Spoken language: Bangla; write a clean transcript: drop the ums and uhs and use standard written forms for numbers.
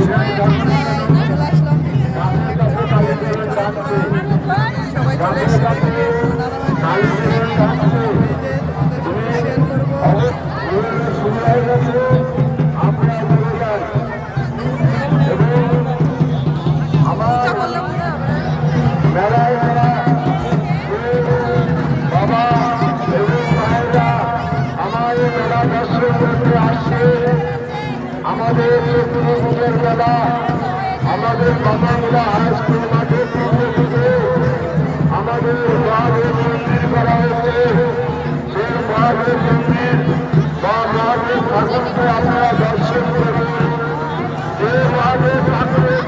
সময় চলে আসলাম। সবাই চলে এসেছে এখানে শেয়ার করবো। বাবা এবং মায়েরা আমাদের মেলা দর্শন করতে আসছে। আমাদের পুরোপুরের মেলা আমাদের বাবাগুলা হাইস্কুল মাঠে থেকে আমাদের মহাদেব মন্দির করা হয়েছে। সেই মহাদেব মন্দির বা মহাদেব ঠাকুরকে আপনারা দর্শন করুন। যে মহাদেব ঠাকুরের